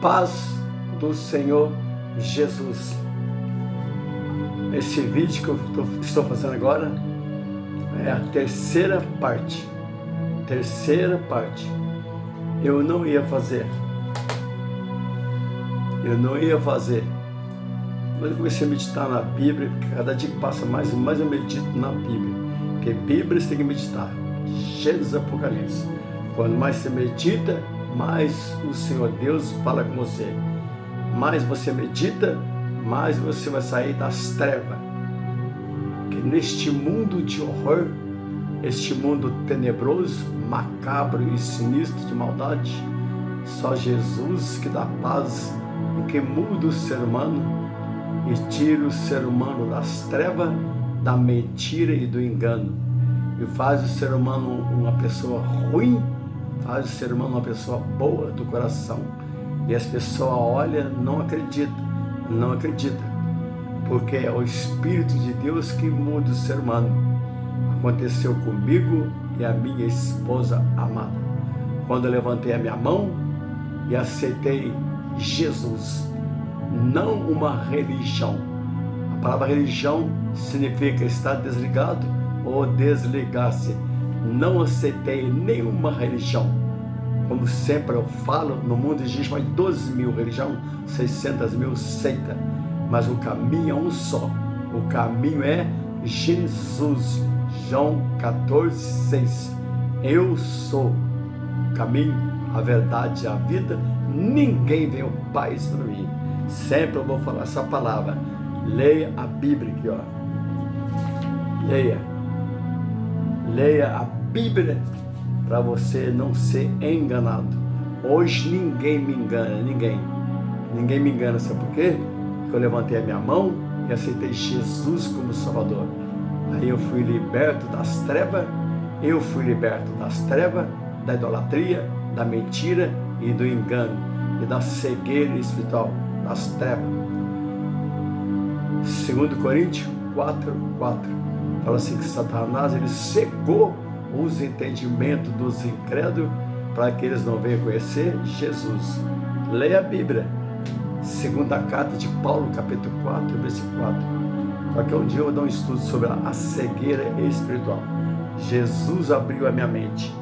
Paz do Senhor Jesus. Esse vídeo que eu estou fazendo agora é a terceira parte. Eu não ia fazer. Mas eu comecei a meditar na Bíblia, porque cada dia que passa mais e mais eu medito na Bíblia. Porque Bíblia você tem que meditar. Gênesis, Apocalipse. Quanto mais você medita, mais o Senhor Deus fala com você. Mais você medita, mais você vai sair das trevas. Que neste mundo de horror, este mundo tenebroso, macabro e sinistro de maldade, só Jesus que dá paz e que muda o ser humano e tira o ser humano das trevas, da mentira e do engano, e faz o ser humano uma pessoa ruim, faz o ser humano uma pessoa boa do coração, e as pessoas olham, não acreditam, porque é o Espírito de Deus que muda o ser humano. Aconteceu comigo e a minha esposa amada, quando eu levantei a minha mão e aceitei Jesus, não uma religião. A palavra religião significa estar desligado ou desligar-se. Não aceitei nenhuma religião. Como sempre eu falo, no mundo existe mais de 12 mil religiões, 600 mil seitas, mas o caminho é um só. O caminho é Jesus. João 14:6. Eu sou o caminho, a verdade e a vida. Ninguém vem ao Pai senão mim. Sempre eu vou falar essa palavra. Leia a Bíblia aqui, ó. Leia a Bíblia para você não ser enganado. Hoje ninguém me engana, ninguém me engana. Sabe por quê? Porque eu levantei a minha mão e aceitei Jesus como Salvador. Aí eu fui liberto das trevas, da idolatria, da mentira e do engano, e da cegueira espiritual, das trevas. 2 Coríntios 4:4 fala assim que Satanás ele cegou os entendimentos dos incrédulos para que eles não venham conhecer Jesus. Leia a Bíblia. Segunda carta de Paulo, capítulo 4, versículo 4. Porque um dia eu vou dar um estudo sobre a cegueira espiritual. Jesus abriu a minha mente,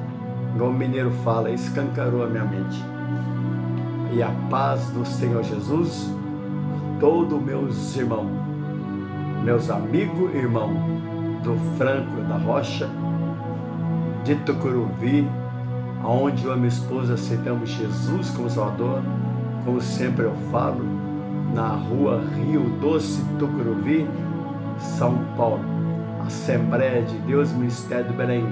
igual o mineiro fala, escancarou a minha mente. E a paz do Senhor Jesus, todos meus irmãos, meus amigos e irmãos, do Franco da Rocha, de Tucuruvi, onde eu e minha esposa aceitamos Jesus como Salvador, como sempre eu falo, na rua Rio Doce, Tucuruvi, São Paulo, Assembleia de Deus, Ministério do Belém.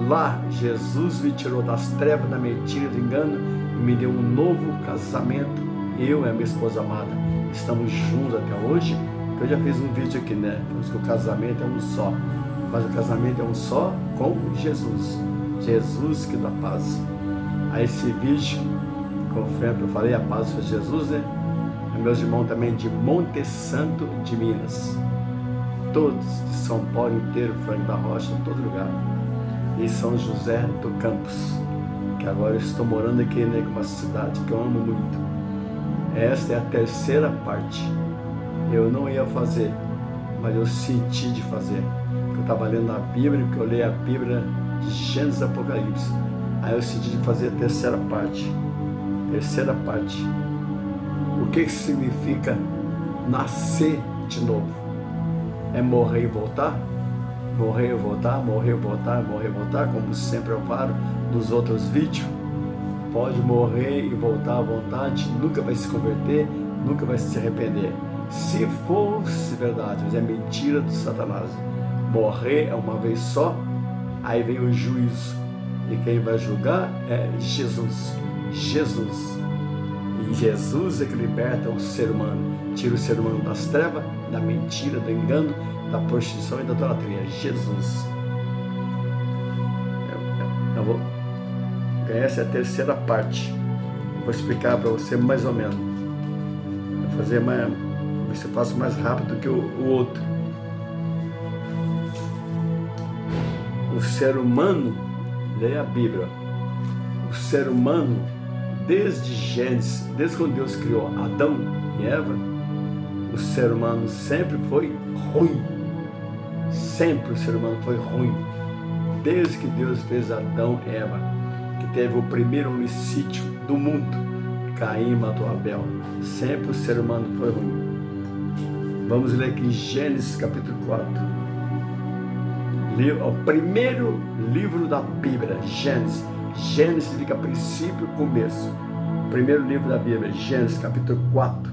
Lá Jesus me tirou das trevas, da mentira, do engano e me deu um novo casamento. Eu e a minha esposa amada estamos juntos até hoje. Eu já fiz um vídeo aqui, né? Porque o casamento é um só, mas o casamento é um só com Jesus. Jesus que dá paz. Aí esse vídeo, como eu falei, a paz foi Jesus, né? E meus irmãos também de Monte Santo de Minas, todos de São Paulo inteiro, Franco da Rocha, em todo lugar, e São José do Campos, que agora eu estou morando aqui, né, uma cidade que eu amo muito. Esta é a terceira parte. Eu não ia fazer, mas eu senti de fazer, porque eu estava lendo a Bíblia, porque eu leio a Bíblia de Gênesis, Apocalipse. Aí eu senti de fazer a terceira parte. O que significa nascer de novo? É morrer e voltar? Morrer e voltar, como sempre eu falo nos outros vídeos. Pode morrer e voltar à vontade, nunca vai se converter, nunca vai se arrepender. Se fosse verdade, mas é mentira do Satanás. Morrer é uma vez só, aí vem o juízo. E quem vai julgar é Jesus. E Jesus é que liberta o ser humano, tira o ser humano das trevas, da mentira, do engano, da prostituição e da idolatria. Jesus. Essa é a terceira parte. Vou explicar para você mais ou menos. Vou fazer ver se eu faço mais rápido do que o outro. O ser humano, leia a Bíblia, o ser humano desde Gênesis, desde quando Deus criou Adão e Eva, o ser humano sempre foi ruim. Sempre o ser humano foi ruim. Desde que Deus fez Adão e Eva, que teve o primeiro homicídio do mundo, Caim matou Abel. Sempre o ser humano foi ruim. Vamos ler aqui Gênesis capítulo 4. O primeiro livro da Bíblia, Gênesis. Gênesis significa princípio, começo. O primeiro livro da Bíblia, Gênesis capítulo 4.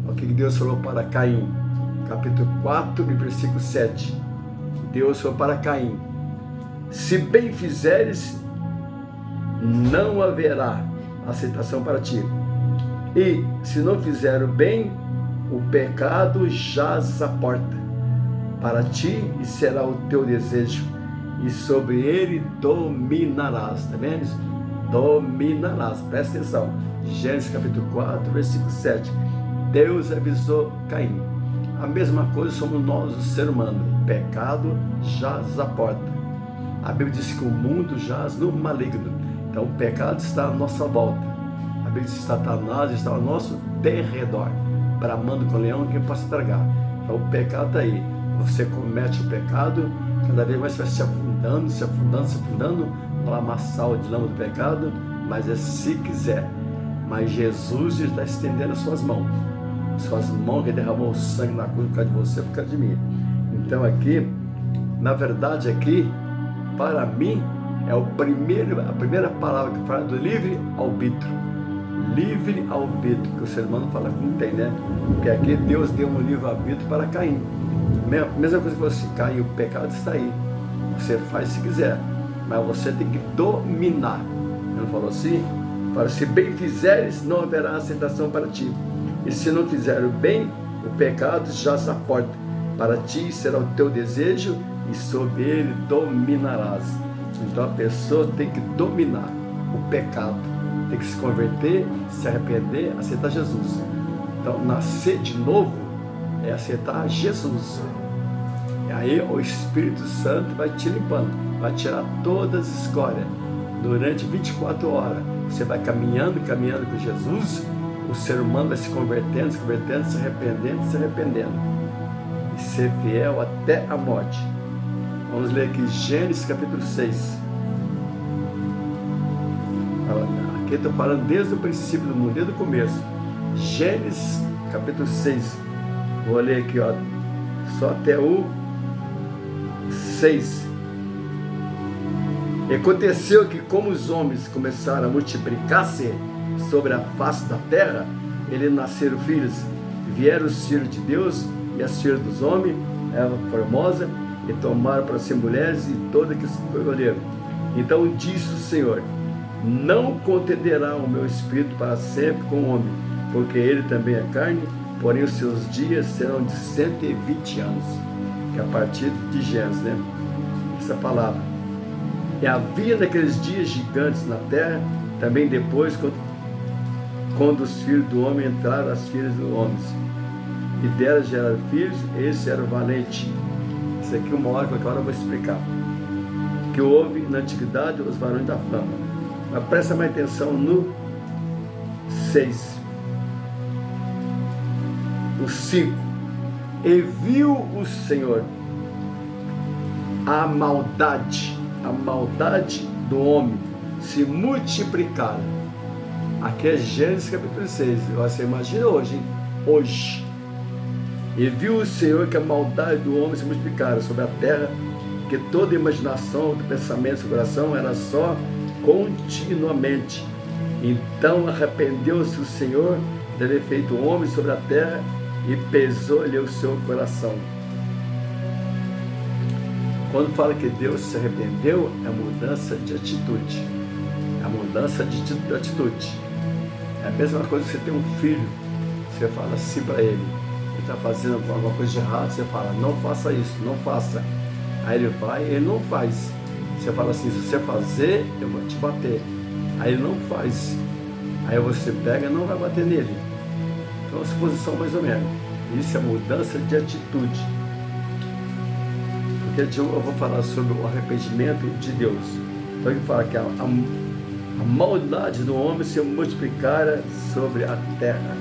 O que Deus falou para Caim? Capítulo 4, versículo 7. Deus falou para Caim: se bem fizeres, não haverá aceitação para ti. E se não fizer o bem, o pecado jaz à porta para ti e será o teu desejo, e sobre ele dominarás. Está vendo? Dominarás. Presta atenção. Gênesis capítulo 4, versículo 7. Deus avisou Caim. A mesma coisa somos nós, o ser humano. O pecado jaz à porta. A Bíblia diz que o mundo jaz no maligno. Então o pecado está à nossa volta. A Bíblia diz que Satanás está ao nosso derredor, bramando com o leão que possa tragar. Então o pecado está aí. Você comete o pecado, cada vez mais vai se afundando, se afundando, se afundando no lamaçal de lama do pecado, mas é se quiser. Mas Jesus está estendendo as suas mãos que derramou o sangue na cruz por causa de você, por causa de mim. Então aqui, na verdade aqui, para mim, é a primeira palavra que fala do livre-arbítrio. Livre-arbítrio, que o ser humano fala que não tem, né? Porque aqui Deus deu um livre-arbítrio para Caim. Mesma coisa que você, Caim, o pecado está aí. Você faz se quiser, mas você tem que dominar. Ele não falou assim? Para se bem fizeres, não haverá aceitação para ti. E se não fizer o bem, o pecado jaz à porta. Para ti será o teu desejo, e sobre ele dominarás. Então a pessoa tem que dominar o pecado, tem que se converter, se arrepender, aceitar Jesus. Então nascer de novo é aceitar Jesus. E aí o Espírito Santo vai te limpando, vai tirar todas as escórias. Durante 24 horas, você vai caminhando com Jesus. O ser humano vai se convertendo, se arrependendo. E ser fiel até a morte. Vamos ler aqui Gênesis capítulo 6. Aqui estou falando desde o princípio do mundo, desde o começo. Gênesis capítulo 6. Vou ler aqui, ó, só até o 6. E aconteceu que, como os homens começaram a multiplicar-se sobre a face da terra, eles nasceram filhos. Vieram os filhos de Deus e as filhas dos homens, Eva formosa, e tomaram para si mulheres e todas que escolheram. Então disse o Senhor: não contenderá o meu espírito para sempre com o homem, porque ele também é carne, porém os seus dias serão de 120 anos. Que é a partir de Gênesis, né? Essa palavra. E havia naqueles dias gigantes na terra, também depois, quando os filhos do homem entraram as filhas dos homens, e delas geraram filhos, esse era o valente. Isso aqui uma hora que agora eu vou explicar. Que houve na antiguidade os varões da fama. Mas presta mais atenção no 6. O 5. E viu o Senhor a maldade do homem se multiplicar. Aqui é Gênesis capítulo 6. Você imagina hoje, hein? Hoje. E viu o Senhor que a maldade do homem se multiplicara sobre a terra, que toda a imaginação do pensamento do seu coração era só continuamente. Então arrependeu-se o Senhor de ter feito o homem sobre a terra e pesou-lhe o seu coração. Quando fala que Deus se arrependeu, é mudança de atitude. É mudança de atitude. É a mesma coisa que você tem um filho, você fala assim para ele está fazendo alguma coisa de errado, você fala: não faça isso, não faça. Aí ele vai e ele não faz. Você fala assim: se você fazer, eu vou te bater. Aí ele não faz. Aí você pega e não vai bater nele. Então a posição mais ou menos. Isso é mudança de atitude. Porque eu vou falar sobre o arrependimento de Deus. Então ele fala que a maldade do homem se multiplicara sobre a terra.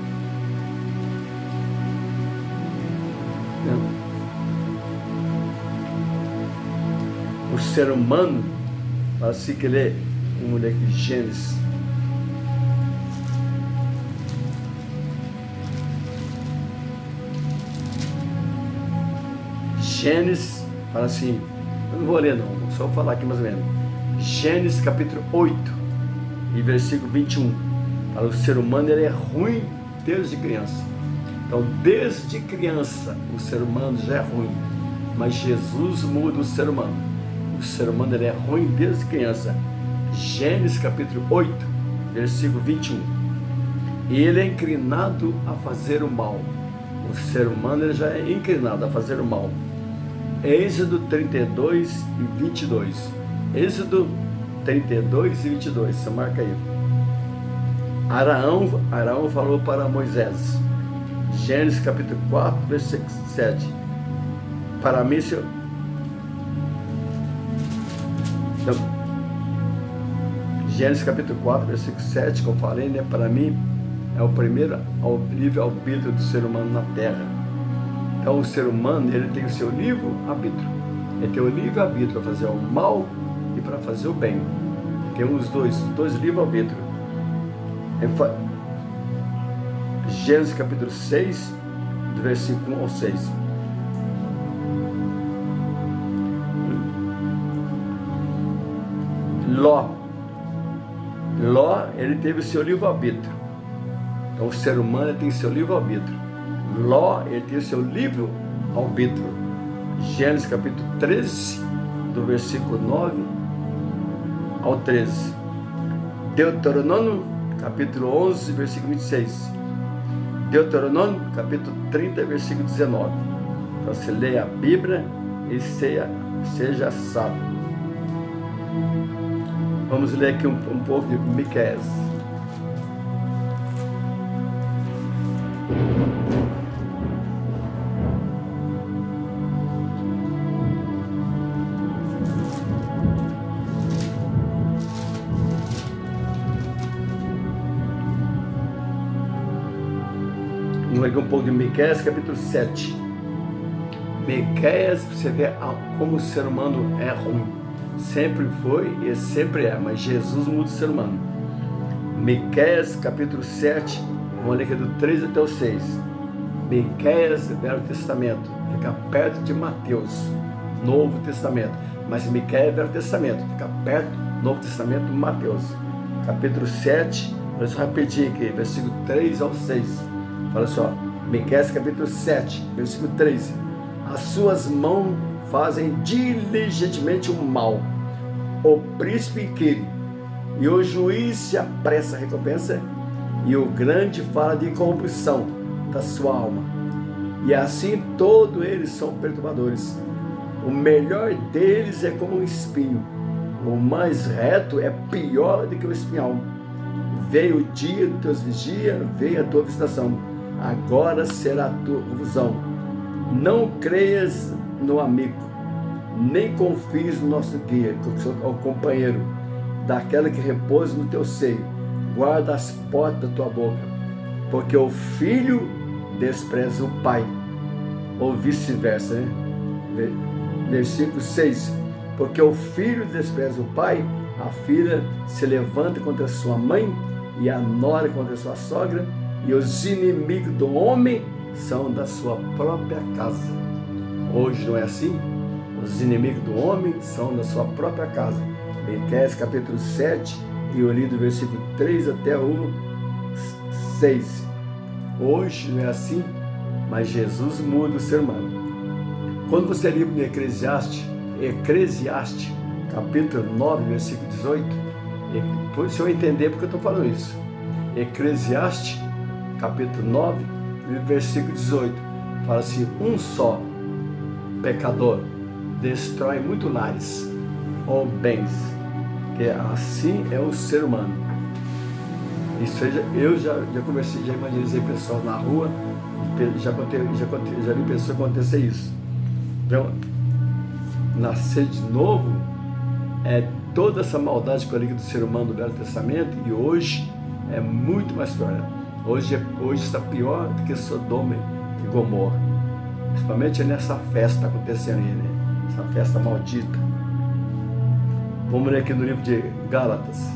O ser humano, assim que ele é um moleque de Gênesis. Gênesis, fala assim, eu não vou ler não, só vou falar aqui mais ou menos. Gênesis capítulo 8 e versículo 21. Fala, o ser humano ele é ruim desde criança. Então, desde criança, o ser humano já é ruim. Mas Jesus muda o ser humano. O ser humano ele é ruim desde criança. Gênesis capítulo 8, versículo 21. E ele é inclinado a fazer o mal. O ser humano ele já é inclinado a fazer o mal. Êxodo 32 e 22. Êxodo 32 e 22. Você marca aí. Arão falou para Moisés. Gênesis capítulo 4, versículo 7. Para mim, Senhor. Então, Gênesis capítulo 4, versículo 7, como eu falei, né? Para mim, é o primeiro livre-arbítrio do ser humano na Terra. Então, o ser humano, ele tem o seu livre-arbítrio. Ele tem o livre-arbítrio para fazer o mal e para fazer o bem. Tem os dois livre-arbítrios. Gênesis capítulo 6, do versículo 1 ao 6. Ló, ele teve o seu livre-arbítrio. Então, o ser humano ele tem o seu livre-arbítrio. Ló, ele tem o seu livre-arbítrio. Gênesis capítulo 13, do versículo 9 ao 13. Deuteronômio capítulo 11, versículo 26. Deuteronômio capítulo 30, versículo 19. Então, você lê a Bíblia e seja sábio. Vamos ler aqui um pouco de Miqueias. Vamos ler um pouco de Miqueias, capítulo 7. Miqueias, você vê como o ser humano é ruim. Sempre foi e sempre é, mas Jesus muda o ser humano. Miqueias capítulo 7, vamos ler aqui do 3 até o 6. Miqueias, Velho Testamento, fica perto de Mateus, Novo Testamento. Mas Miqueias, Velho Testamento, fica perto do Novo Testamento, Mateus. Capítulo 7, vou só repetir aqui, versículo 3 ao 6. Fala só, Miqueias capítulo 7, versículo 3. As suas mãos fazem diligentemente o mal, o príncipe inquire, e o juiz se apressa a recompensa, e o grande fala de corrupção da sua alma. E assim todos eles são perturbadores. O melhor deles é como um espinho, o mais reto é pior do que o espinhal. Veio o dia dos teus vigias, veio a tua visitação, agora será a tua confusão. Não creias no amigo, nem confies no nosso guia, o companheiro, daquela que repousa no teu seio. Guarda as portas da tua boca, porque o filho despreza o pai, ou vice-versa, né? Versículo 6. Porque o filho despreza o pai, a filha se levanta contra sua mãe, e a nora contra sua sogra, e os inimigos do homem são da sua própria casa. Hoje não é assim? Os inimigos do homem são da sua própria casa. Miqueias capítulo 7, e eu li do versículo 3 até o 6. Hoje não é assim, mas Jesus muda o ser humano. Quando você lê em Eclesiastes, capítulo 9, versículo 18, depois você vai entender porque eu estou falando isso. Eclesiastes, capítulo 9, versículo 18, fala assim: um só pecador destrói muito lares ou bens, que assim é o ser humano. Isso eu já conversei, já imaginei pessoas na rua, já vi pessoas acontecer isso. Então, nascer de novo é toda essa maldade que eu ligo do ser humano do Velho Testamento, e hoje é muito mais pior. Hoje está pior do que Sodoma e Gomorra. Principalmente nessa festa acontecendo aí, né? Essa festa maldita. Vamos ler aqui no livro de Gálatas.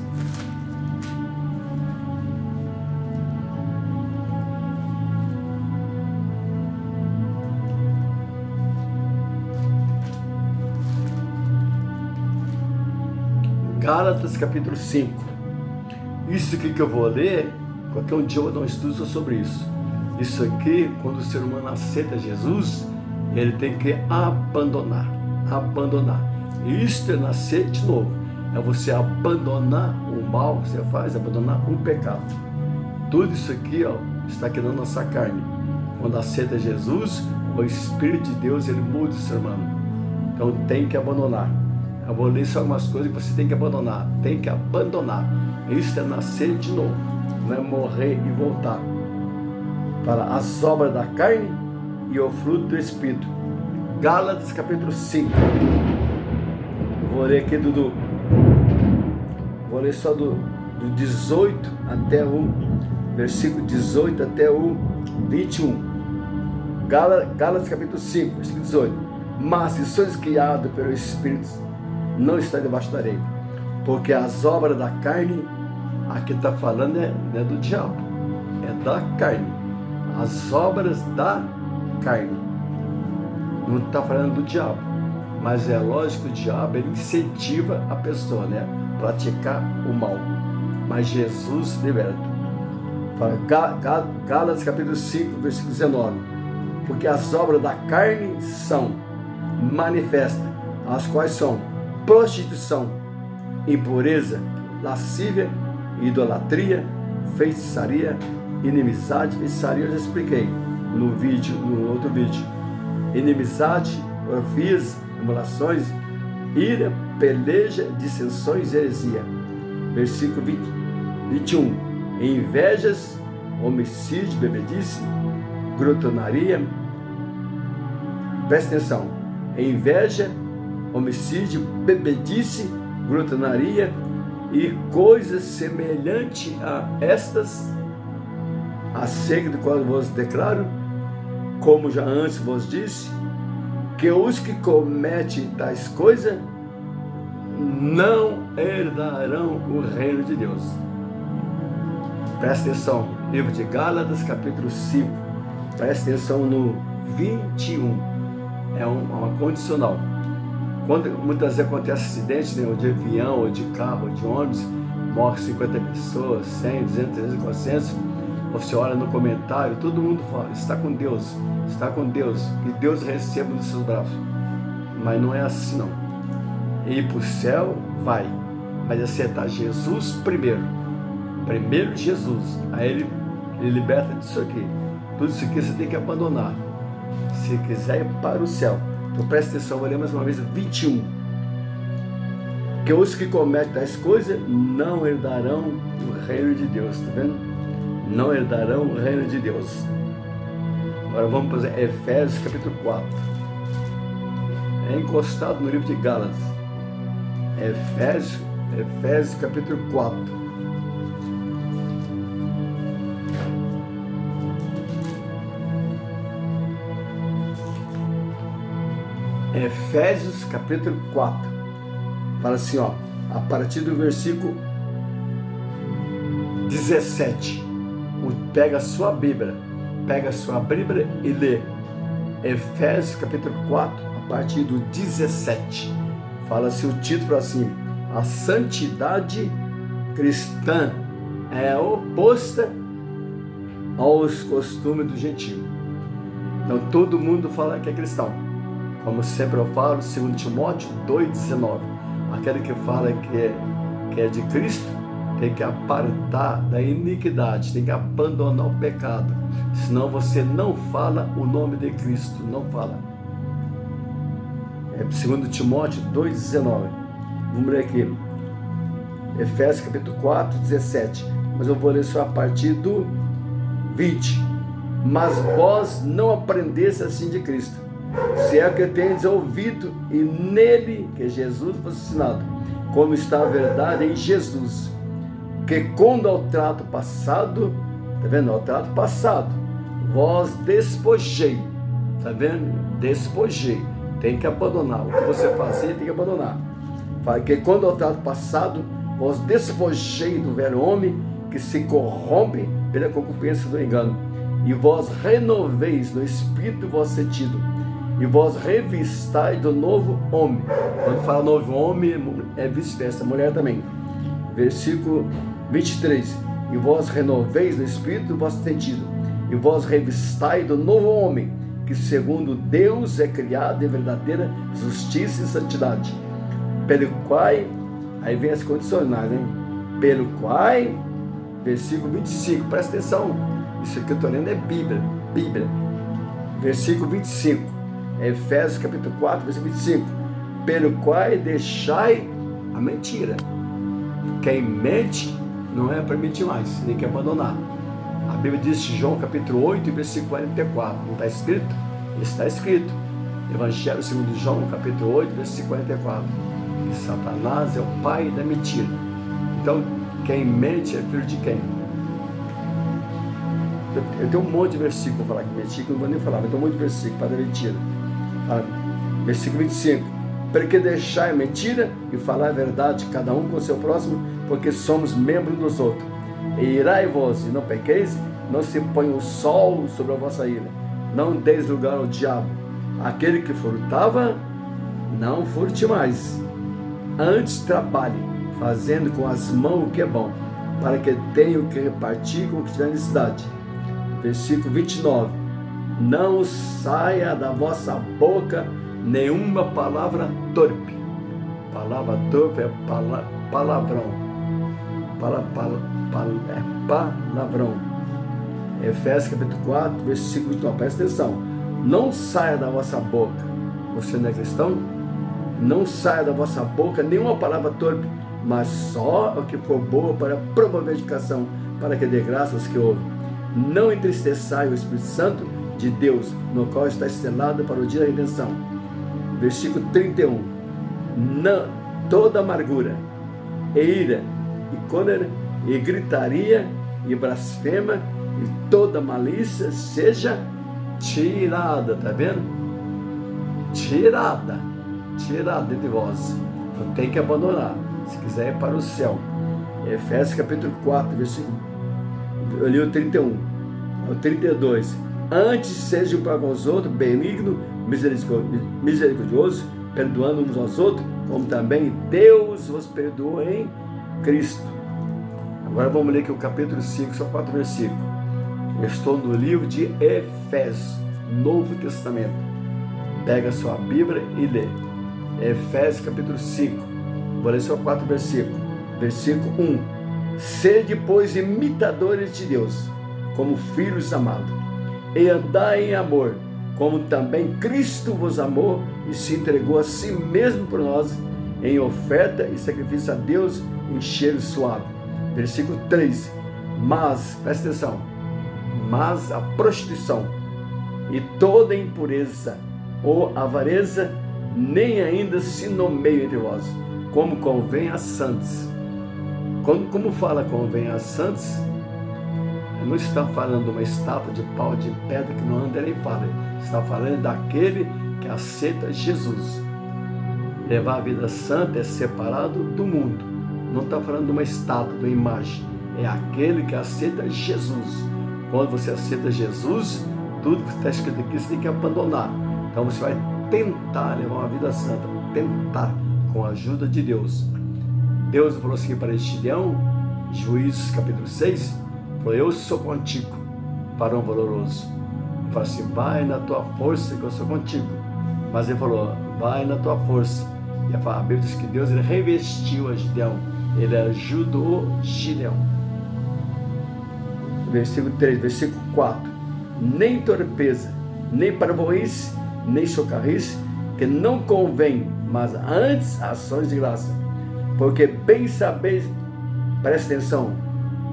Gálatas capítulo 5. Isso aqui que eu vou ler, qualquer um dia eu vou dar um estudo sobre isso. Isso aqui, quando o ser humano aceita Jesus, ele tem que abandonar. Isto é nascer de novo. É você abandonar o mal que você faz, abandonar o pecado. Tudo isso aqui, está aqui na nossa carne. Quando aceita Jesus, o Espírito de Deus, ele muda o ser humano. Então tem que abandonar. Eu vou ler só algumas coisas que você tem que abandonar. Tem que abandonar. Isso é nascer de novo. Não é morrer e voltar para as obras da carne e o fruto do Espírito. Gálatas capítulo 5. Eu vou ler aqui vou ler só do 18 até o versículo 18 até o 21. Gálatas capítulo 5, versículo 18. Mas se sois guiados pelo Espírito, não está debaixo da lei, porque as obras da carne, aqui está falando é do diabo, é da carne, as obras da carne, não está falando do diabo, mas é lógico que o diabo ele incentiva a pessoa, né, a praticar o mal, mas Jesus liberta. Fala, Gálatas capítulo 5, versículo 19, porque as obras da carne são manifestas, as quais são prostituição, impureza, lascívia, idolatria, feitiçaria, inimizade. Feitiçaria eu já expliquei no outro vídeo. Inimizade, porfias, emulações, ira, peleja, dissensões e heresia. Versículo 21. Invejas, homicídio, bebedice, glutonaria. Presta atenção. Inveja, homicídio, bebedice, glutonaria e coisas semelhantes a estas, acerca do qual vos declaro, como já antes vos disse, que os que cometem tais coisas não herdarão o reino de Deus. Presta atenção, livro de Gálatas capítulo 5, presta atenção no 21, é uma condicional. Quando muitas vezes acontece acidente, né, ou de avião, ou de carro, ou de ônibus, morre 50 pessoas, 100, 200, 300, 400, você olha no comentário, todo mundo fala, está com Deus, que Deus receba nos seus braços. Mas não é assim não. Ir para o céu, vai, mas aceitar Jesus primeiro Jesus, aí ele liberta disso aqui. Tudo isso aqui você tem que abandonar, se quiser ir para o céu. Então presta atenção, vou ler mais uma vez 21. Que os que cometem tais coisas não herdarão o reino de Deus, tá vendo? Não herdarão o reino de Deus. Agora vamos para Efésios capítulo 4. É encostado no livro de Gálatas. Efésios capítulo 4. Efésios capítulo 4, fala assim, a partir do versículo 17, pega a sua Bíblia e lê Efésios capítulo 4, a partir do 17, fala assim, o título assim, a santidade cristã é oposta aos costumes do gentio. Então todo mundo fala que é cristão. Como sempre eu falo, 2 Timóteo 2,19. Aquele que fala que é de Cristo tem que apartar da iniquidade, tem que abandonar o pecado. Senão você não fala o nome de Cristo, não fala. É 2 Timóteo 2,19. Vamos ler aqui. Efésios capítulo 4, 17. Mas eu vou ler só a partir do 20. Mas vós não aprendeste assim de Cristo, se é que tendes ouvido e nele, que Jesus foi ensinado, como está a verdade em Jesus, que quando ao trato passado, tá vendo? Ao trato passado, vós despojei, tá vendo? Despojei, tem que abandonar, o que você fazia tem que abandonar. Fala que quando ao trato passado, vós despojei do velho homem que se corrompe pela concupiscência do engano, e vós renoveis no espírito do vosso sentido, e vós revistais do novo homem. Quando fala novo homem, é vice-versa, mulher também. Versículo 23. E vós renoveis no espírito do vosso sentido, e vós revistais do novo homem, que segundo Deus é criado em verdadeira justiça e santidade. Pelo qual, aí vem as condicionais, hein? Pelo qual, versículo 25, presta atenção, isso aqui eu estou lendo é Bíblia. Versículo 25, Efésios capítulo 4, versículo 25. Pelo qual deixai a mentira. Quem mente não é permitir mais, tem que abandonar. A Bíblia diz em João capítulo 8, versículo 44. Não está escrito? Está escrito. Evangelho segundo João capítulo 8, versículo 44. Que Satanás é o pai da mentira. Então, quem mente é filho de quem? Eu tenho um monte de versículo para falar que menti, que eu não vou nem falar, mas tem um monte de versículo para dar mentira. Versículo 25. Porque deixai a mentira e falar a verdade, cada um com o seu próximo, porque somos membros dos outros. E irai-vos e não pequeis, não se põe o sol sobre a vossa ira. Não deis lugar ao diabo. Aquele que furtava, não furte mais. Antes trabalhe, fazendo com as mãos o que é bom, para que tenha o que repartir com o que tiver necessidade. Versículo 29. Não saia da vossa boca nenhuma palavra torpe. Palavra torpe é palavrão. Palavrão. Efésios capítulo 4, versículo 29. Presta atenção. Não saia da vossa boca. Você não é cristão? Não saia da vossa boca nenhuma palavra torpe, mas só o que for boa para promover a edificação, para que dê graça aos que ouvem. Não entristeçai o Espírito Santo de Deus, no qual está estelado para o dia da redenção. Versículo 31. Não, toda amargura, e ira, e cólera, e gritaria, e blasfema, e toda malícia seja tirada, tá vendo? Tirada de vós. Então tem que abandonar, se quiser ir para o céu. Efésios capítulo 4, versículo, eu li o 31, o 32. Antes sejam para com os outros benigno, misericordioso, perdoando uns aos outros, como também Deus vos perdoou em Cristo. Agora vamos ler aqui o capítulo 5, só 4 versículos. Eu estou no livro de Efésios, Novo Testamento. Pega a sua Bíblia e lê. Efésios capítulo 5. Vou ler só 4 versículos. Versículo 1. Sede, pois, imitadores de Deus, como filhos amados, e andai em amor, como também Cristo vos amou e se entregou a si mesmo por nós, em oferta e sacrifício a Deus em cheiro suave. Versículo 3. Mas, presta atenção, mas a prostituição e toda impureza ou avareza nem ainda se nomeia entre vós, como convém a santos. Como fala convém a santos, não está falando de uma estátua de pau, de pedra que não anda nem fala. Está falando daquele que aceita Jesus. Levar a vida santa é separado do mundo. Não está falando de uma estátua, de uma imagem. É aquele que aceita Jesus. Quando você aceita Jesus, tudo que está escrito aqui você tem que abandonar. Então você vai tentar levar uma vida santa, tentar, com a ajuda de Deus. Deus falou assim para Gideão, Juízes capítulo 6, falou: eu sou contigo, varão valoroso. Ele falou assim: vai na tua força que eu sou contigo. Mas ele falou: vai na tua força. E a Bíblia diz que Deus, ele revestiu a Gideão, ele ajudou Gideão. Versículo 3, versículo 4. Nem torpeza, nem parvoíce, nem chocarrice, que não convém, mas antes ações de graça. Porque bem sabeis, presta atenção,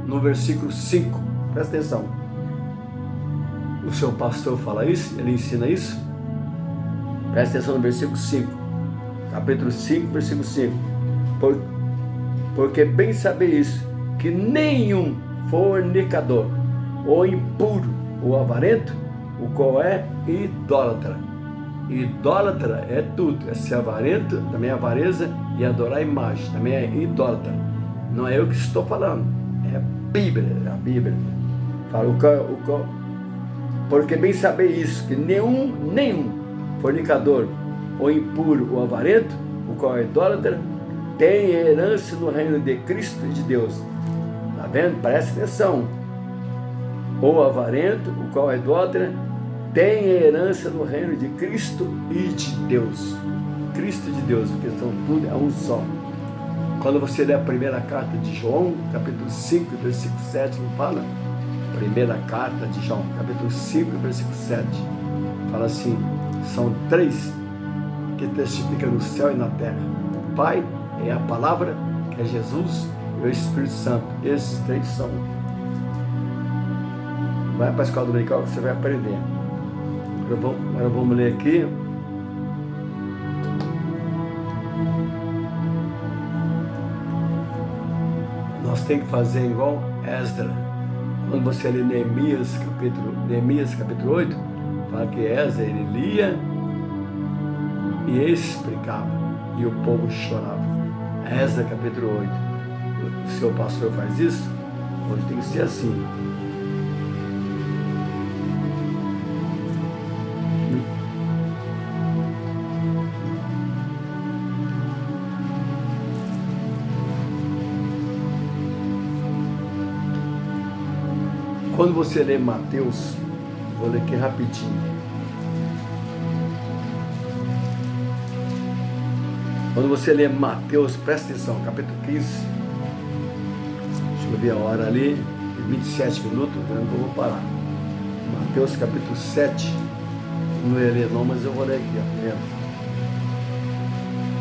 no versículo 5, presta atenção. O seu pastor fala isso, ele ensina isso. Presta atenção no versículo 5, capítulo 5, versículo 5. Porque bem sabeis que nenhum fornicador, ou impuro, ou avarento, o qual é idólatra. Idólatra é tudo, é ser avarento, também é avareza, e adorar a imagem, também é idólatra. Não é eu que estou falando, é a Bíblia. Fala porque bem sabeis isso, que nenhum fornicador, ou impuro, ou avarento, o qual é idólatra, tem herança no reino de Cristo e de Deus. Está vendo? Presta atenção. Ou avarento, o qual é idólatra, tem herança no reino de Cristo e de Deus. Cristo e de Deus, porque são tudo é um só. Quando você lê a primeira carta de João, capítulo 5, versículo 7, não fala? Primeira carta de João, capítulo 5, versículo 7. Fala assim, são três que testificam no céu e na terra. O Pai é a palavra, que é Jesus, e o Espírito Santo. Esses três são. Vai para a escola dominical que você vai aprender. Agora vamos ler aqui. Nós temos que fazer igual Esdras. Quando você lê Neemias capítulo 8, fala que Esdras, ele lia e explicava, e o povo chorava. Esdras capítulo 8. O seu pastor faz isso? Hoje tem que ser assim. Quando você lê Mateus, vou ler aqui rapidinho. Quando você lê Mateus, presta atenção, capítulo 15. Deixa eu ver a hora ali, 27 minutos, eu vou parar. Mateus capítulo 7. Não ia ler não, mas eu vou ler aqui,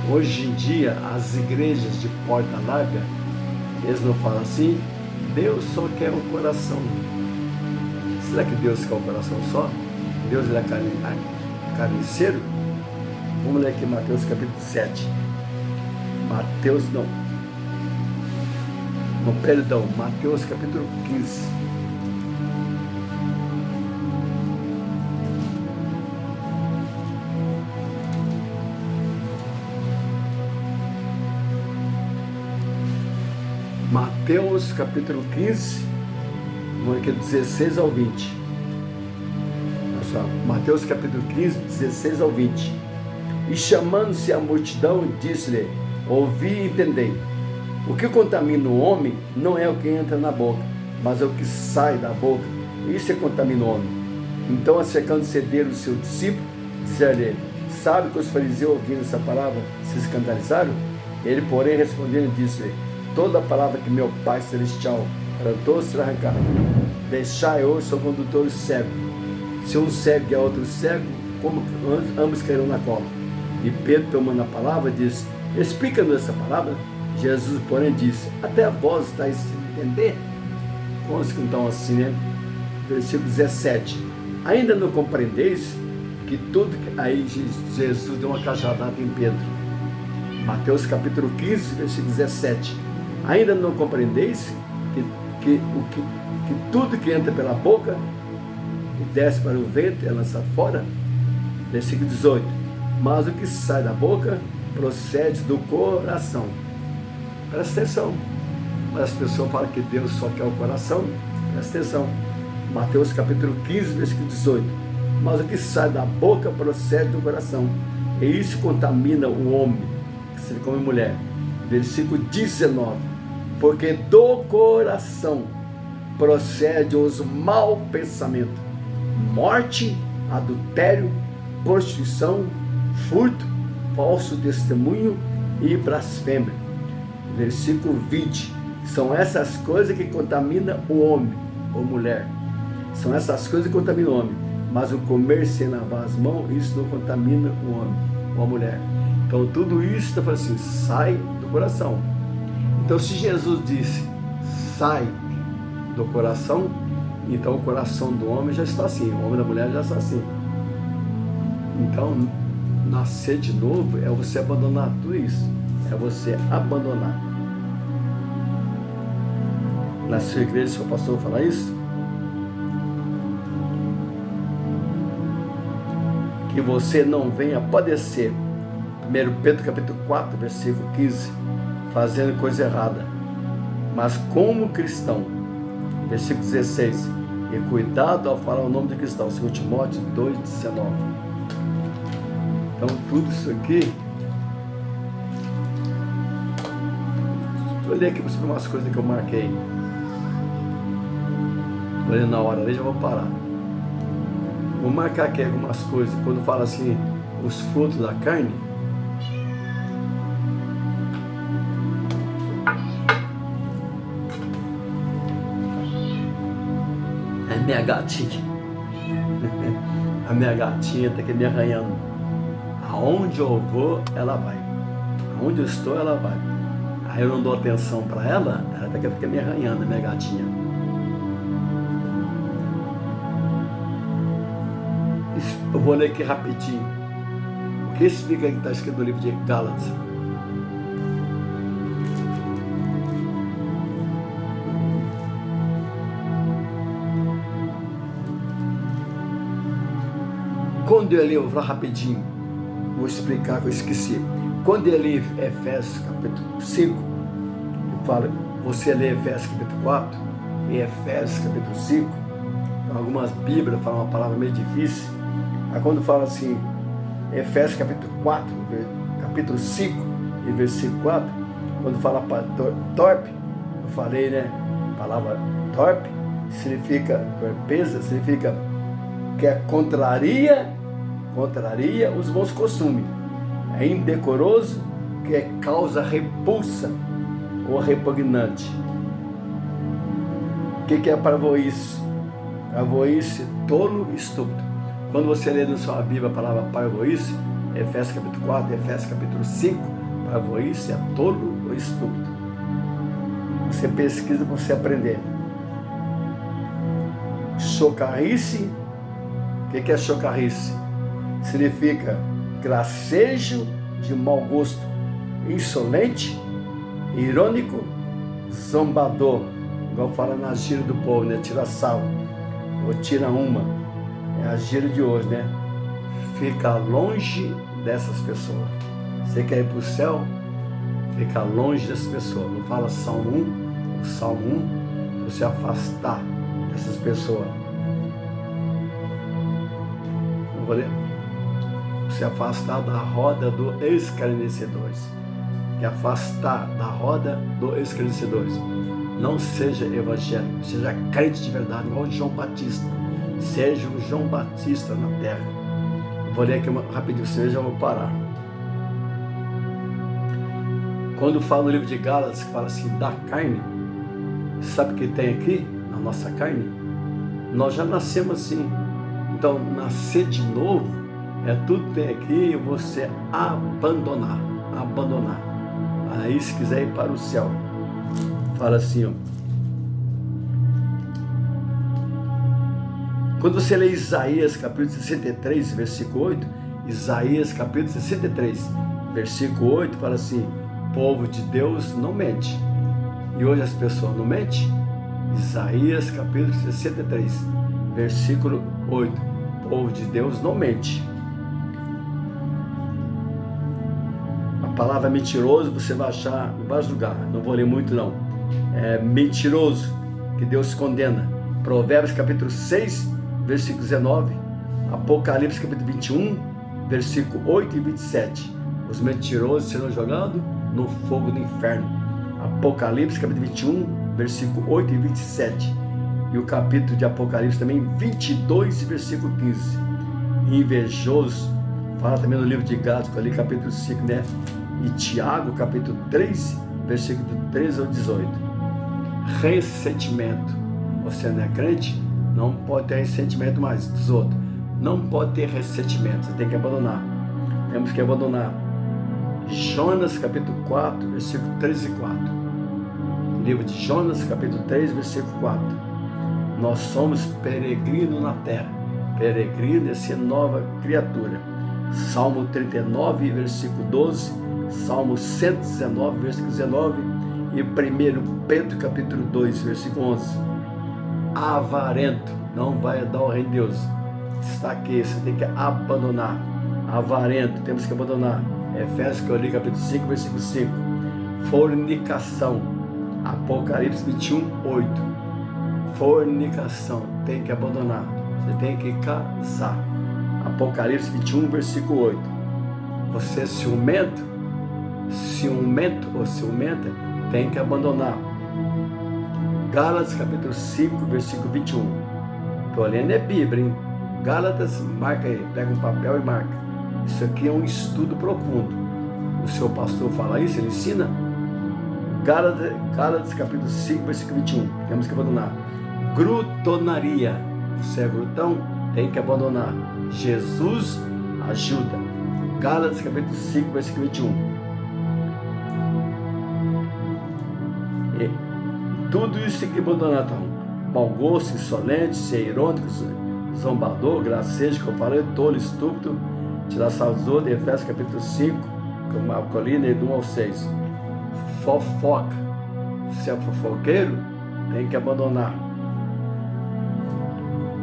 ó. Hoje em dia, as igrejas de porta larga, eles não falam assim, Deus só quer um coração. Será que Deus quer um coração só? Deus é carniceiro? Vamos ler aqui Mateus capítulo 7. Mateus capítulo 15. Mateus capítulo 15, vamos aqui 16 ao 20. Nossa, Mateus capítulo 15, 16 ao 20. E chamando-se a multidão, disse-lhe: ouvi e entendei. O que contamina o homem não é o que entra na boca, mas é o que sai da boca. Isso é contamina o homem. Então, acercando-se dele o seu discípulo, disse-lhe: sabe que os fariseus, ouvindo essa palavra, se escandalizaram? Ele, porém, respondendo, disse-lhe: toda a palavra que meu Pai Celestial plantou será arrancada. Deixai hoje são condutores cegos. Se um cego e outro cego, como ambos cairão na cova. E Pedro, tomando a palavra, disse: explica-nos essa palavra. Jesus, porém, disse: até vós estáis sem entender? Como que então assim, né? Versículo 17. Ainda não compreendeis que tudo... Aí Jesus deu uma cajadada em Pedro. Mateus capítulo 15, versículo 17. Ainda não compreendeis que tudo que entra pela boca e desce para o ventre é lançado fora? Versículo 18. Mas o que sai da boca procede do coração. Presta atenção. Mas as pessoas falam que Deus só quer o coração. Presta atenção. Mateus capítulo 15, versículo 18. Mas o que sai da boca procede do coração, e isso contamina o homem, que se come mulher. Versículo 19. Porque do coração procede os maus pensamentos, morte, adultério, prostituição, furto, falso testemunho e blasfêmia. Versículo 20. São essas coisas que contaminam o homem ou mulher. São essas coisas que contaminam o homem. Mas o comer sem lavar as mãos, isso não contamina o homem ou a mulher. Então tudo isso está falando assim, sai do coração. Então se Jesus disse, sai do coração, então o coração do homem já está assim, o homem da mulher já está assim. Então, nascer de novo é você abandonar tudo isso. é você abandonar. Na sua igreja, seu pastor fala isso? Que você não venha padecer. 1 Pedro capítulo 4, versículo 15, fazendo coisa errada. Mas como cristão, versículo 16, e cuidado ao falar o nome de cristão, 2 Timóteo 2,19. Então tudo isso aqui, eu olhei aqui para umas coisas que eu marquei. Olhei na hora ali, já vou parar. Vou marcar aqui algumas coisas. Quando fala assim, os frutos da carne. É minha gatinha. A minha gatinha está aqui me arranhando. Aonde eu vou, ela vai. Aonde eu estou, ela vai. Aí eu não dou atenção para ela, ela fica me arranhando, a minha gatinha. Eu vou ler aqui rapidinho. O que explica que está escrito no livro de Gálatas? Quando eu li, eu vou falar rapidinho, vou explicar que eu esqueci. Quando eu li Efésios capítulo 5, eu falo, você lê Efésios capítulo 4 e Efésios capítulo 5, algumas bíblias falam uma palavra meio difícil. Aí quando fala assim, Efésios capítulo 4, capítulo 5 e versículo 4, quando fala para torpe, eu falei, né? A palavra torpe significa torpeza, significa que é contraria os bons costumes. É indecoroso, que é causa repulsa ou repugnante. O que é parvoíce? Parvoíce, tolo e estúpido. Quando você lê na sua Bíblia a palavra parvoíce, Efésios capítulo 4 e Efésios capítulo 5, parvoíce é tolo ou estúpido. Você pesquisa para você aprender. Chocarrice, o que é chocarrice? Significa gracejo de mau gosto, insolente, irônico, zombador, igual fala na gíria do povo, né? Tira sal, ou tira uma, é a gíria de hoje, né? Fica longe dessas pessoas. Você quer ir para o céu? Fica longe dessas pessoas. Não fala Salmo 1, o Salmo 1, você afastar dessas pessoas. Não vou ler? Se afastar da roda dos escarnecedores. Que afastar da roda dos escarnecedores. Não seja evangélico, seja crente de verdade, igual João Batista. Seja um João Batista na terra. Vou ler aqui rapidinho, você já vou parar. Quando fala no livro de Gálatas, que fala assim, da carne, sabe o que tem aqui, na nossa carne? Nós já nascemos assim. Então, nascer de novo, é tudo que tem aqui, você abandonar. Aí, se quiser ir para o céu, fala assim, ó. Quando você lê Isaías capítulo 63, versículo 8, Isaías capítulo 63, versículo 8, fala assim, povo de Deus não mente. E hoje as pessoas não mentem? Isaías capítulo 63, versículo 8, povo de Deus não mente. A palavra mentiroso você vai achar em vários lugares, não vou ler muito não. É mentiroso, que Deus condena. Provérbios capítulo 6, versículo 19, Apocalipse capítulo 21, versículo 8 e 27. Os mentirosos serão jogados no fogo do inferno. Apocalipse capítulo 21, versículo 8 e 27. E o capítulo de Apocalipse também 22, versículo 15. Invejoso, fala também no livro de Gálatas, ali capítulo 5, né? E Tiago capítulo 3, versículo 13 ao 18. Ressentimento. Você não é crente? Não pode ter ressentimento mais dos outros. Não pode ter ressentimento. Você tem que abandonar. Temos que abandonar. Jonas capítulo 4, versículo 3 e 4. Livro de Jonas capítulo 3, versículo 4. Nós somos peregrinos na terra. Peregrino é ser nova criatura. Salmo 39, versículo 12. Salmo 119, versículo 19, e 1 Pedro capítulo 2, versículo 11. Avarento não vai dar o reino de Deus. Está aqui, você tem que abandonar. Avarento, temos que abandonar. Efésios, que eu li, capítulo 5, versículo 5. Fornicação, Apocalipse 21, 8. Fornicação, tem que abandonar. Você tem que casar. Apocalipse 21, versículo 8. Você é ciumento ou ciumenta, tem que abandonar. Gálatas capítulo 5, versículo 21. Estou lendo é Bíblia, hein? Gálatas, marca aí, pega um papel e marca. Isso aqui é um estudo profundo. O seu pastor fala isso, ele ensina. Gálatas capítulo 5, versículo 21. Temos que abandonar. Glutonaria. Você é glutão? Tem que abandonar. Jesus ajuda. Gálatas capítulo 5, versículo 21. E tudo isso tem que abandonar, então. Mau gosto, insolente, ser irônico, zombador, gracejo, comparado, tolo, estúpido, tirar sal dos outros. Efésios capítulo 5, como a colina, do 1 ao 6. Fofoca. Se é fofoqueiro, tem que abandonar.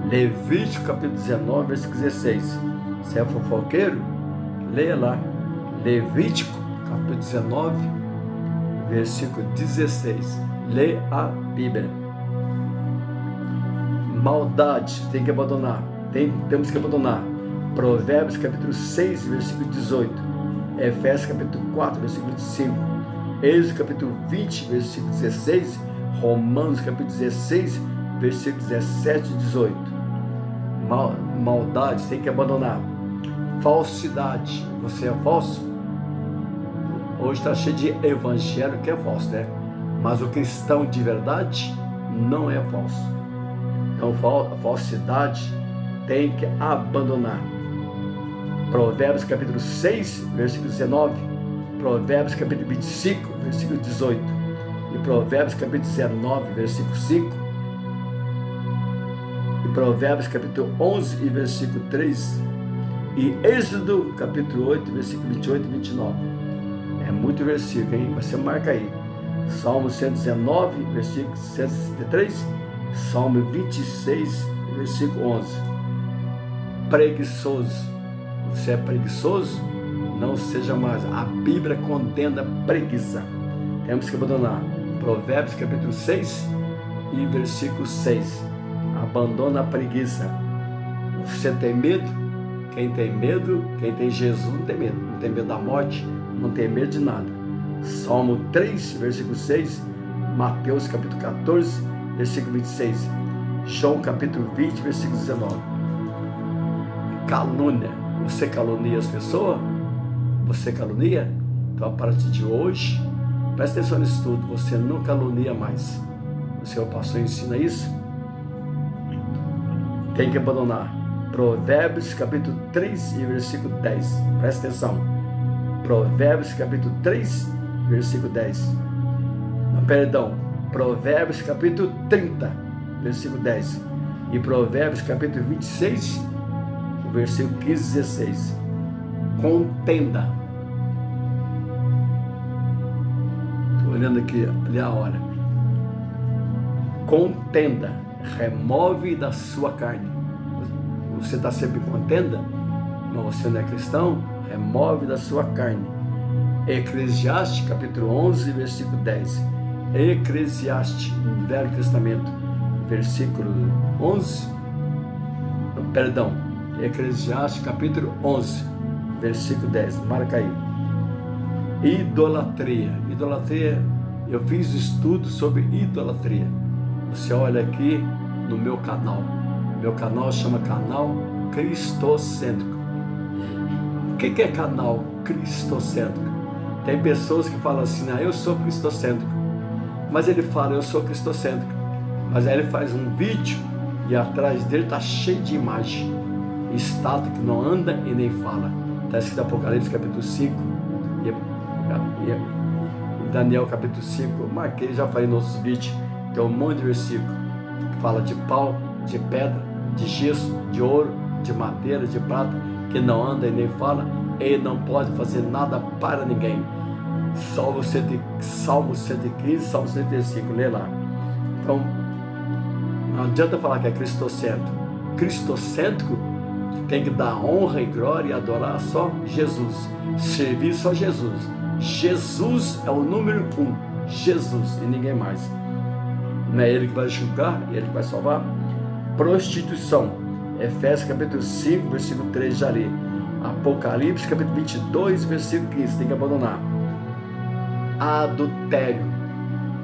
Levítico capítulo 19, versículo 16. Se é fofoqueiro, leia lá. Levítico capítulo 19, versículo 16. Leia a Bíblia. Maldade, tem que abandonar. Temos que abandonar. Provérbios capítulo 6, versículo 18. Efésios capítulo 4, versículo 25. Êxodo capítulo 20, versículo 16. Romanos capítulo 16, versículo 17 e 18. Maldade, tem que abandonar. Falsidade, você é falso? Hoje está cheio de evangelho que é falso, né? Mas o cristão de verdade não é falso. Então, a falsidade tem que abandonar. Provérbios capítulo 6, versículo 19. Provérbios capítulo 25, versículo 18. E Provérbios capítulo 19, versículo 5. E Provérbios capítulo 11 e versículo 3. E Êxodo capítulo 8, versículo 28 e 29. É muito versículo, hein? Você marca aí. Salmo 119, versículo 163. Salmo 26, versículo 11. Preguiçoso. Você é preguiçoso? Não seja mais. A Bíblia condena preguiça. Temos que abandonar. Provérbios capítulo 6 e versículo 6. Abandona a preguiça. Você tem medo? Quem tem medo, quem tem Jesus não tem medo. Não tem medo da morte, não tem medo de nada. Salmo 3, versículo 6. Mateus capítulo 14, versículo 26. João capítulo 20, versículo 19. Calúnia. Você calunia as pessoas? Você calunia? Então, a partir de hoje, presta atenção nisso tudo. Você não calunia mais. O seu pastor ensina isso. Tem que abandonar. Provérbios capítulo 3 e versículo 10. Presta atenção. Provérbios capítulo 3, versículo 10. Não, perdão. Provérbios capítulo 30, versículo 10. E Provérbios capítulo 26, versículo 15 e 16. Contenda. Estou olhando aqui, ali a hora. Contenda. Remove da sua carne. Você está sempre em contenda? Mas você não é cristão? Remove da sua carne. Eclesiastes capítulo 11, versículo 10. Eclesiastes, no Velho Testamento, versículo 11. Perdão. Eclesiastes capítulo 11, versículo 10. Marca aí. Idolatria. Idolatria, eu fiz estudo sobre idolatria. Você olha aqui no meu canal. Meu canal chama Canal Cristocêntrico. O que é canal cristocêntrico? Tem pessoas que falam assim, eu sou cristocêntrico. Mas ele fala, eu sou cristocêntrico. Mas aí ele faz um vídeo e atrás dele está cheio de imagem. Estátua que não anda e nem fala. Está escrito Apocalipse capítulo 5 e Daniel capítulo 5. Eu marquei, já falei nos outros vídeos. Tem um monte de versículo que fala de pau, de pedra, de gesso, de ouro, de madeira, de prata, que não anda e nem fala. ele não pode fazer nada para ninguém. Salmo 115, Salmo 135, lê lá. Então, não adianta falar que é cristocêntrico. Cristocêntrico tem que dar honra e glória e adorar só Jesus, servir só Jesus. Jesus é o número 1, Jesus e ninguém mais. Não é ele que vai julgar, ele que vai salvar. Prostituição, Efésios capítulo 5, versículo 3, já li. Apocalipse capítulo 22, versículo 15, tem que abandonar. Adultério,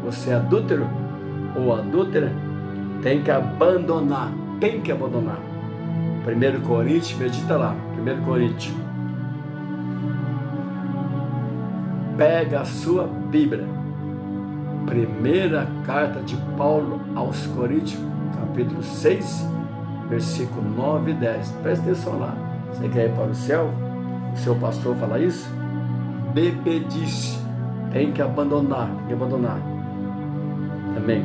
você é adúltero ou adúltera, tem que abandonar. 1 Coríntios, medita lá, 1 Coríntios. Pega a sua Bíblia. Primeira carta de Paulo aos Coríntios, capítulo 6, versículo 9 e 10. Presta atenção lá. Você quer ir para o céu? O seu pastor fala isso? Bebedice. Tem que abandonar. Também.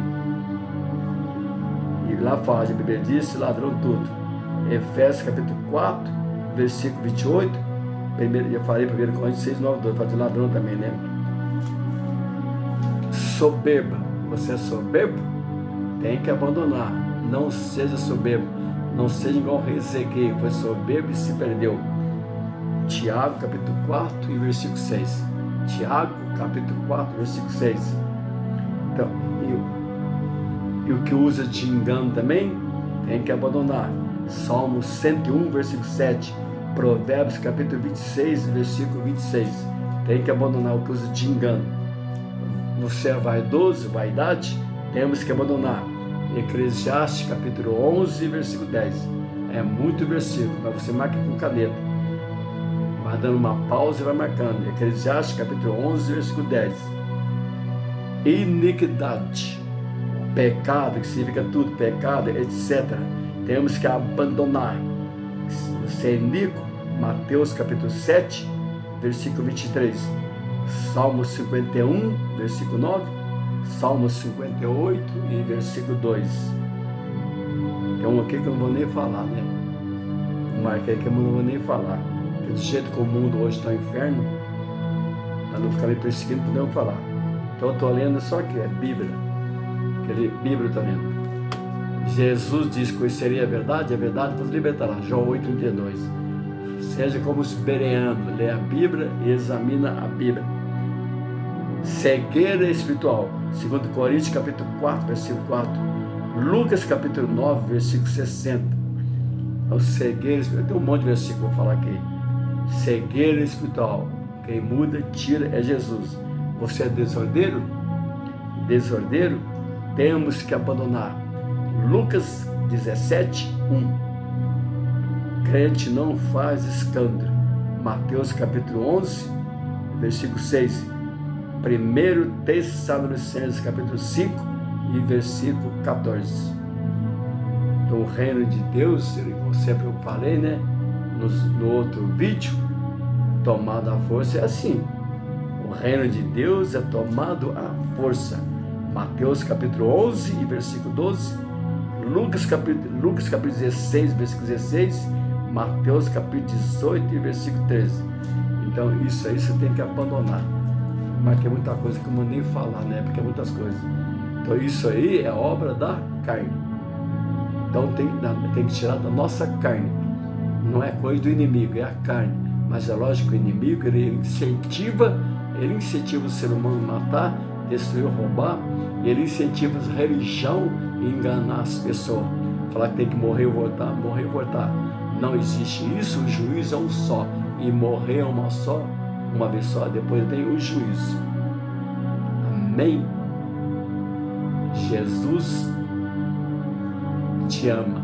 E lá fala de bebedice, ladrão tudo. Efésios capítulo 4, versículo 28. Eu falei 1 Coríntios 6, 9, 2. Fala de ladrão também, né? Soberba. Você é soberbo? Tem que abandonar. Não seja soberbo. Não seja igual o rei Ezequiel, foi soberbo e se perdeu. Tiago capítulo 4 e versículo 6. Tiago capítulo 4, versículo 6. Então, e o que usa de engano também tem que abandonar. Salmo 101, versículo 7. Provérbios capítulo 26, versículo 26. Tem que abandonar o que usa de engano. Você é vaidoso, vaidade, temos que abandonar. Eclesiastes capítulo 11, versículo 10. É muito versículo, mas você marca com caneta. Vai dando uma pausa e vai marcando. Eclesiastes capítulo 11, versículo 10. Iniquidade, pecado, que significa tudo, pecado, etc. Temos que abandonar. Você é iníquo, Mateus capítulo 7, versículo 23. Salmo 51, versículo 9. Salmo 58 e versículo 2. Então aqui que eu não vou nem falar, né? Marquei que eu não vou nem falar. Porque do jeito que o mundo hoje está no inferno, para não ficar me perseguindo, podemos falar. Então eu estou lendo só aqui, é Bíblia. Aquele Bíblia está lendo. Jesus diz que conheceria a verdade vos libertará. João 8,32. Seja como os bereanos, lê a Bíblia e examina a Bíblia. Cegueira espiritual, 2 Coríntios capítulo 4, versículo 4. Lucas capítulo 9, versículo 60. Então, cegueira espiritual, tem um monte de versículo que eu vou falar aqui. Cegueira espiritual, quem muda, tira, é Jesus. Você é desordeiro? Desordeiro, temos que abandonar. Lucas 17, 1. Crente não faz escândalo. Mateus capítulo 11, versículo 6. 1 Tessalonicenses capítulo 5 e versículo 14. Então o reino de Deus, como sempre eu falei, né? No outro vídeo, tomado à força é assim. O reino de Deus é tomado à força. Mateus capítulo 11 e versículo 12. Lucas capítulo 16, versículo 16. Mateus capítulo 18 e versículo 13. Então isso aí você tem que abandonar. Mas tem muita coisa que eu não vou nem falar, né? Porque é muitas coisas. Então isso aí é obra da carne. Então tem que tirar da nossa carne. Não é coisa do inimigo, é a carne. Mas é lógico que o inimigo ele incentiva o ser humano a matar, destruir, roubar. E ele incentiva a religião a enganar as pessoas. Falar que tem que morrer e voltar, morrer e voltar. Não existe isso, o juízo é um só. E morrer é uma vez só, depois tem o juízo. Amém? Jesus te ama.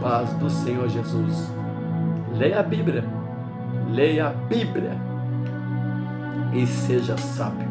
Paz do Senhor Jesus. Leia a Bíblia. Leia a Bíblia. E seja sábio.